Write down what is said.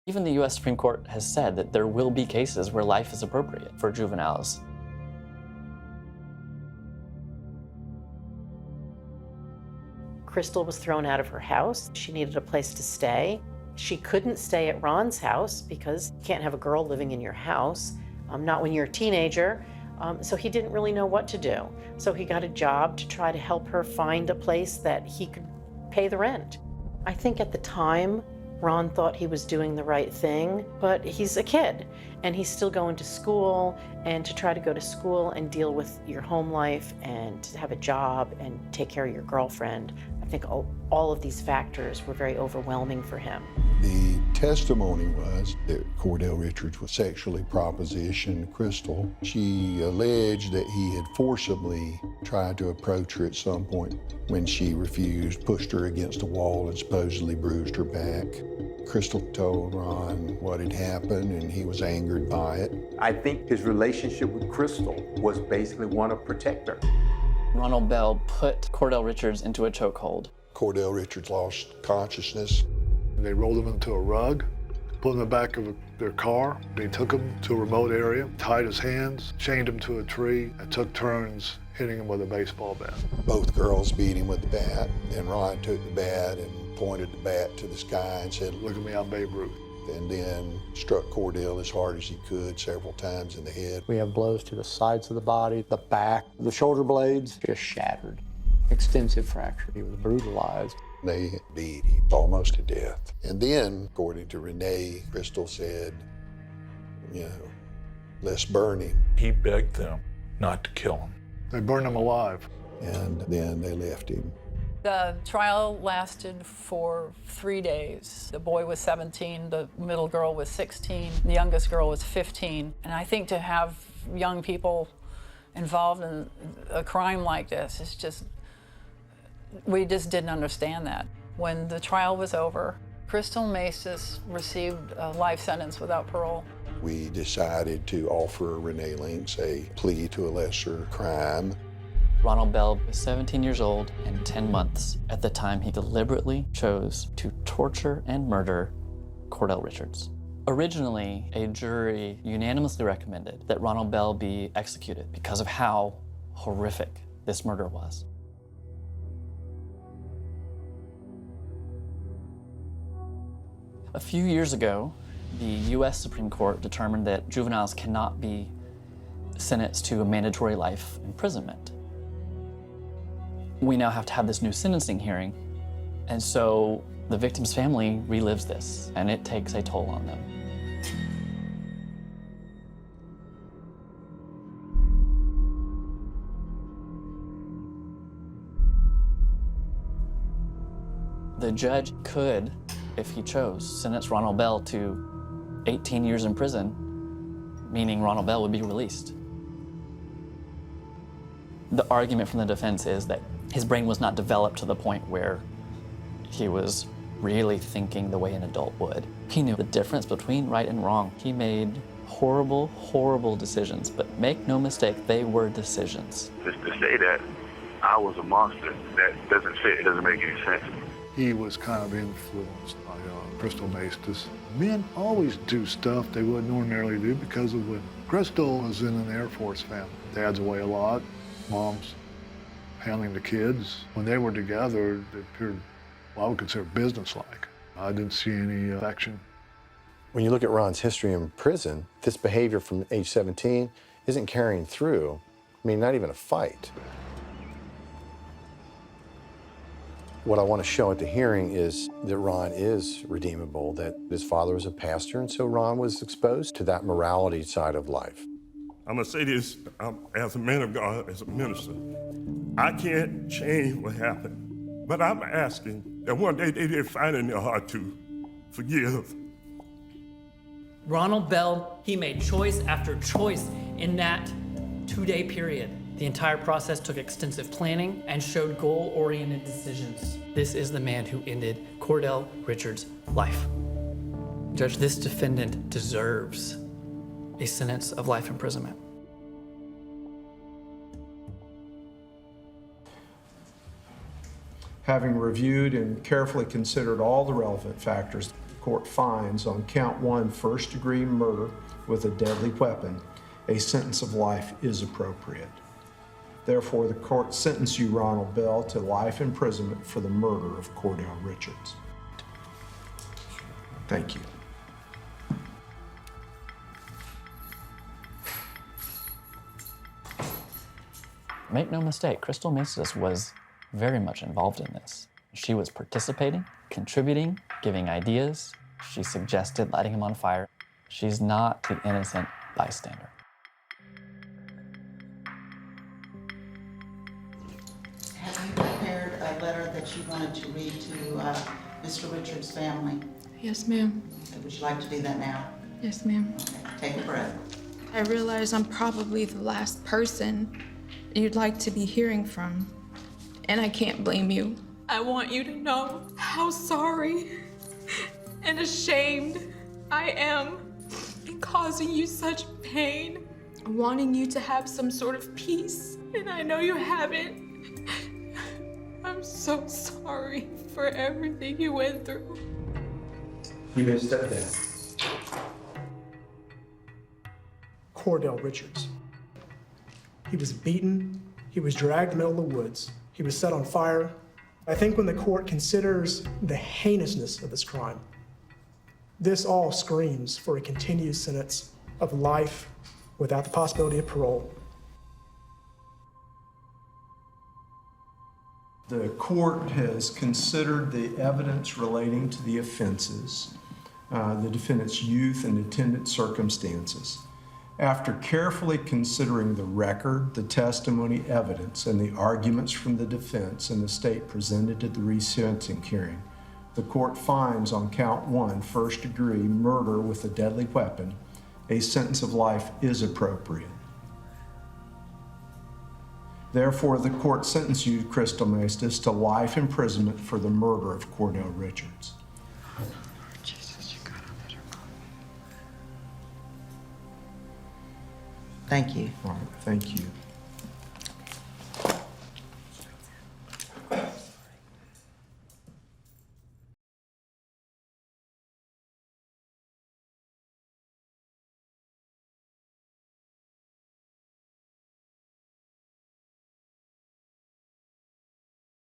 Even the US Supreme Court has said that there will be cases where life is appropriate for juveniles. Crystal was thrown out of her house. She needed a place to stay. She couldn't stay at Ron's house because you can't have a girl living in your house, not when you're a teenager. So he didn't really know what to do. So he got a job to try to help her find a place that he could pay the rent. I think at the time, Ron thought he was doing the right thing, but he's a kid and he's still going to school, and to try to go to school and deal with your home life and to have a job and take care of your girlfriend. I think all of these factors were very overwhelming for him. The testimony was that Cordell Richards was sexually propositioned Crystal. She alleged that he had forcibly tried to approach her at some point. When she refused, pushed her against a wall and supposedly bruised her back. Crystal told Ron what had happened, and he was angered by it. I think his relationship with Crystal was basically one of protect her. Ronald Bell put Cordell Richards into a chokehold. Cordell Richards lost consciousness. They rolled him into a rug, put him in the back of their car. They took him to a remote area, tied his hands, chained him to a tree, and took turns hitting him with a baseball bat. Both girls beat him with the bat, and Ron took the bat and pointed the bat to the sky and said, "Look at me, I'm Babe Ruth." And then struck Cordell as hard as he could several times in the head. We have blows to the sides of the body, the back, the shoulder blades just shattered. Extensive fracture. He was brutalized. They beat him almost to death. And then, according to Renee, Crystal said, let's burn him. He begged them not to kill him. They burned him alive. And then they left him. The trial lasted for 3 days. The boy was 17, the middle girl was 16, the youngest girl was 15. And I think to have young people involved in a crime like this, it's just, we just didn't understand that. When the trial was over, Crystal Maestas received a life sentence without parole. We decided to offer Renee Links a plea to a lesser crime. Ronald Bell was 17 years old and 10 months at the time he deliberately chose to torture and murder Cordell Richards. Originally, a jury unanimously recommended that Ronald Bell be executed because of how horrific this murder was. A few years ago, the US Supreme Court determined that juveniles cannot be sentenced to a mandatory life imprisonment. We now have to have this new sentencing hearing, and so the victim's family relives this, and it takes a toll on them. The judge could, if he chose, sentence Ronald Bell to 18 years in prison, meaning Ronald Bell would be released. The argument from the defense is that his brain was not developed to the point where he was really thinking the way an adult would. He knew the difference between right and wrong. He made horrible, horrible decisions, but make no mistake, they were decisions. Just to say that I was a monster, that doesn't fit, it doesn't make any sense. He was kind of influenced by Crystal Maestas. Men always do stuff they wouldn't ordinarily do because of when Crystal was in an Air Force family. Dad's away a lot, mom's handling the kids. When they were together, they appeared, well, I would consider businesslike. I didn't see any affection. When you look at Ron's history in prison, this behavior from age 17 isn't carrying through. I mean, not even a fight. What I want to show at the hearing is that Ron is redeemable, that his father was a pastor, and so Ron was exposed to that morality side of life. I'm gonna say this as a man of God, as a minister. I can't change what happened, but I'm asking that one day they did find it in their heart to forgive. Ronald Bell, he made choice after choice in that 2-day period. The entire process took extensive planning and showed goal-oriented decisions. This is the man who ended Cordell Richards' life. Judge, this defendant deserves a sentence of life imprisonment. Having reviewed and carefully considered all the relevant factors, court finds on count 1 first-degree murder with a deadly weapon, a sentence of life is appropriate. Therefore, the court sentenced you, Ronald Bell, to life imprisonment for the murder of Cordell Richards. Thank you. Make no mistake, Crystal Maestas was very much involved in this. She was participating, contributing, giving ideas. She suggested lighting him on fire. She's not the innocent bystander. Have you prepared a letter that you wanted to read to Mr. Richards' family? Yes, ma'am. Okay, would you like to do that now? Yes, ma'am. Okay, take a breath. I realize I'm probably the last person you'd like to be hearing from, and I can't blame you. I want you to know how sorry and ashamed I am in causing you such pain, wanting you to have some sort of peace, and I know you haven't. I'm so sorry for everything you went through. You may step down. Cordell Richards. He was beaten, he was dragged in the middle of the woods, he was set on fire. I think when the court considers the heinousness of this crime, this all screams for a continued sentence of life without the possibility of parole. The court has considered the evidence relating to the offenses, the defendant's youth and attendant circumstances. After carefully considering the record, the testimony, evidence, and the arguments from the defense and the state presented at the resentencing hearing, the court finds on count 1 first-degree murder with a deadly weapon, a sentence of life is appropriate. Therefore, the court sentenced you, Crystal Maestas, to life imprisonment for the murder of Cordell Richards. Thank you. All right, thank you.